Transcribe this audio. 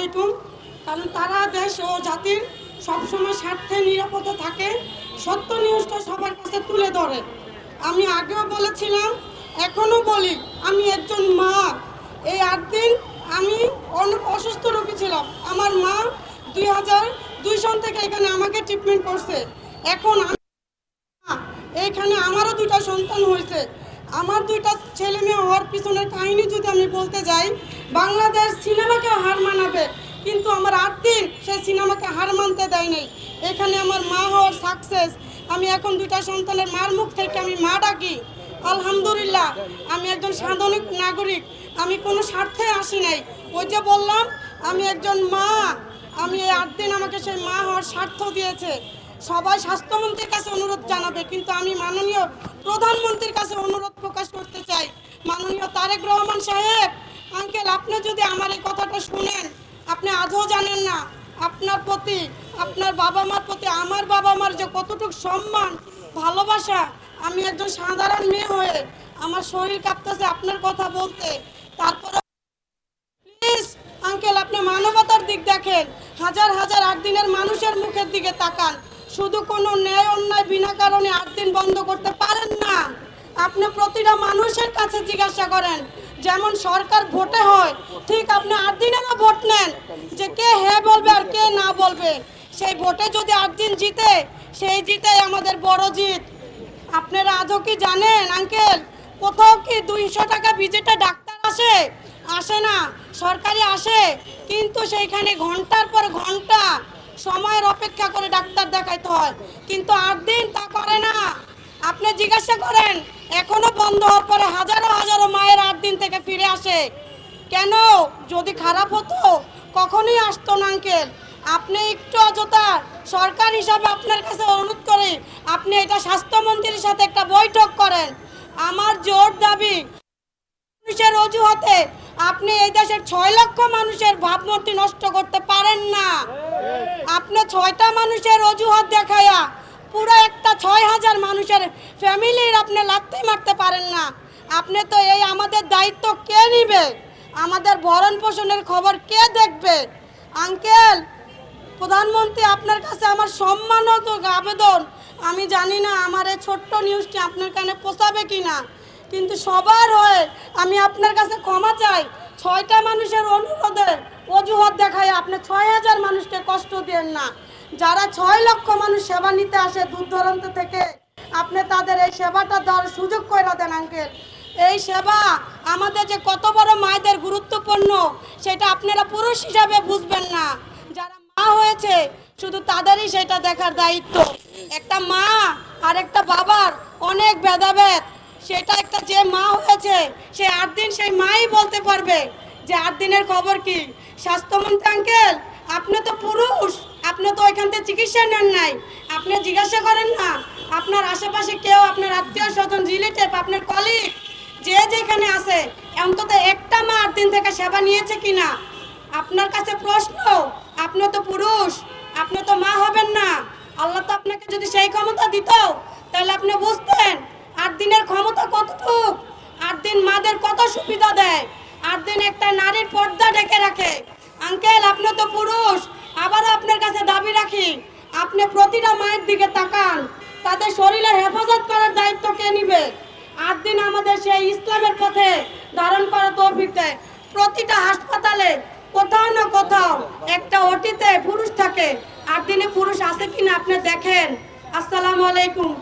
আলাইকুম। কারণ তারা দেশ ও জাতির সবসময় স্বার্থে নিরাপদে থাকে, সত্য নিউজটা সবার কাছে তুলে ধরে। আমি আগেও বলেছিলাম, এখনও বলি, আমি একজন মা। এই 8 দিন আমি অসুস্থ রোগী ছিলাম। আমার মা 2002 সন থেকে এখানে আমাকে ট্রিটমেন্ট করছে। এখন এইখানে আমারও 2টা সন্তান হয়েছে। আমার 2টা ছেলে মেয়ে হওয়ার পিছনের কাহিনী যদি আমি বলতে যাই, বাংলাদেশ সিনেমাকে হার মানাবে, কিন্তু আমার 8 দিন সেই সিনেমাকে হার মানতে দেয় নাই। এখানে আমার মা হওয়ার সাকসেস। আমি এখন 2টা সন্তানের মার মুখ থেকে আমি মা ডাকি। আলহামদুলিল্লাহ, আমি একজন সাধারণ নাগরিক। আমি কোনো স্বার্থে আসি নাই। ওই যে বললাম, আমি একজন মা। আমি এই 8 দিন আমাকে সেই মা হওয়ার স্বার্থ দিয়েছে। সবাই স্বাস্থ্যমন্ত্রীর কাছে অনুরোধ জানাবে, কিন্তু আমি মাননীয় প্রধানমন্ত্রীর কাছে অনুরোধ প্রকাশ করতে চাই। মাননীয় তারেক রহমান সাহেব, আঙ্কেল, আপনি যদি আমার এই কথাটা শুনেন, আপনি আজও জানেন না আপনার প্রতি, আপনার বাবা মার প্রতি আমার বাবা মার যে কতটুকু সম্মান, ভালোবাসা। আমি একজন সাধারণ মেয়ে হয়ে আমার শরীর কাঁপতেছে আপনার কথা বলতে। তারপরে প্লিজ আঙ্কেল, আপনি মানবতার দিক দেখেন। হাজার হাজার 8 দিনের মানুষের মুখের দিকে তাকান। শুধু কোনো ন্যায় অন্যায় বিনা কারণে 8 দিন বন্ধ করতে পারেন না। আপনি প্রতিটা মানুষের কাছে জিজ্ঞাসা করেন, যেমন সরকার ভোটে হয়, ঠিক আপনি 8 দিনেরও ভোট নেন, যে কে হ্যাঁ বলবে আর কে না বলবে। সেই ভোটে যদি 8 দিন জিতে, সেই জিতেই আমাদের বড় জিত। আপনারা আজও কি জানেন আঙ্কেল, কোথাও কি 200 টাকা ভিজিটে ডাক্তার আসে? আসে না। সরকারি আসে, কিন্তু সেইখানে ঘন্টার পর ঘন্টা সময়ের অপেক্ষা করে ডাক্তার দেখাইতে হয়, কিন্তু 8 দিন তা করে না। আপনি জিজ্ঞাসা করেন, এখনো বন্ধ হওয়ার পরে হাজারো হাজারো মায়ের 8 দিন থেকে ফিরে আসে কেন? যদি খারাপ হতো কখনোই আসতো না আঙ্কেল। আপনি একটু অযথা সরকার হিসাবে আপনার কাছে অনুরোধ করি, আপনি এটা স্বাস্থ্যমন্ত্রীর সাথে একটা বৈঠক করেন। আমার জোর দাবি, মানুষের অজুহাতে আপনি এই দেশের 6 লক্ষ মানুষের ভাবমূর্তি নষ্ট করতে পারেন না। আপনি 6টা মানুষের অজুহাত দেখায়া পুরো একটা 6,000 মানুষের ফ্যামিলির আপনি লাথি মারতে পারেন না। আপনি তো এই আমাদের দায়িত্ব কে নিবে? আমাদের ভরণ পোষণের খবর কে দেখবে? আঙ্কেল, প্রধানমন্ত্রী, আপনার কাছে আমার সম্মানত আবেদন। আমি জানি না আমার এই ছোট্ট নিউজটি আপনার কানে পৌঁছাবে কিনা, কিন্তু সবার হয়ে আমি আপনার কাছে ক্ষমা চাই। 6টা মানুষের অনুরোধে অজুহাত দেখায় আপনি 6,000 মানুষকে কষ্ট দেন না। যারা 6 লক্ষ মানুষ সেবা নিতে আসে দূর দূরান্ত থেকে, আপনি তাদের এই সেবাটা দেওয়ার সুযোগ করে দেন আঙ্কেল। এই সেবা আমাদের যে কত বড় মায়েদের গুরুত্বপূর্ণ, সেটা আপনারা পুরুষ হিসাবে বুঝবেন না। যারা মা হয়েছে শুধু তাদেরই সেটা দেখার দায়িত্ব। একটা মা আর একটা বাবার অনেক ভেদাভেদ। সেটা একটা যে মা হয়েছে সে 8 দিন সেই মাই বলতে পারবে যে 8 দিনের খবর কি। স্বাস্থ্যমন্ত্রী আঙ্কেল, আপনি তো পুরুষ, আপনি তো ওইখান থেকে চিকিৎসা নেন নাই। আপনি জিজ্ঞাসা করেন না আপনার আশেপাশে কেউ, আপনার আত্মীয় স্বজন, রিলেটিভ, আপনার কলিগ যে যেখানে আছে, অন্তত একটা মা 8 দিন থেকে সেবা নিয়েছে কিনা। আপনার কাছে প্রশ্ন, আপনি তো পুরুষ, আপনি তো মা হবেন না। আল্লাহ তো আপনাকে যদি সেই ক্ষমতা দিত, তাহলে আপনি বুঝতেন 8 দিনের ক্ষমতা কতটুকু। 8 দিন মাদের কত সুবিধা দেয়। 8 দিন একটা নারীর পর্দা ঢেকে রাখে। আঙ্কেল, আপনি তো পুরুষ, আবারও আপনার কাছে দাবি রাখি, আপনি প্রতিটা মায়ের দিকে তাকান। তাদের শরীরের হেফাজত করার দায়িত্ব কে নিবে? 8 দিন আমাদের সেই ইসলামের পথে ধারণ করা তৌফিক দেয়। প্রতিটা হাসপাতালে কোথাও না কোথাও একটা ওটিতে পুরুষ থাকে। 8 দিনে পুরুষ আছে কিনা আপনি দেখেন। আসসালামু আলাইকুম।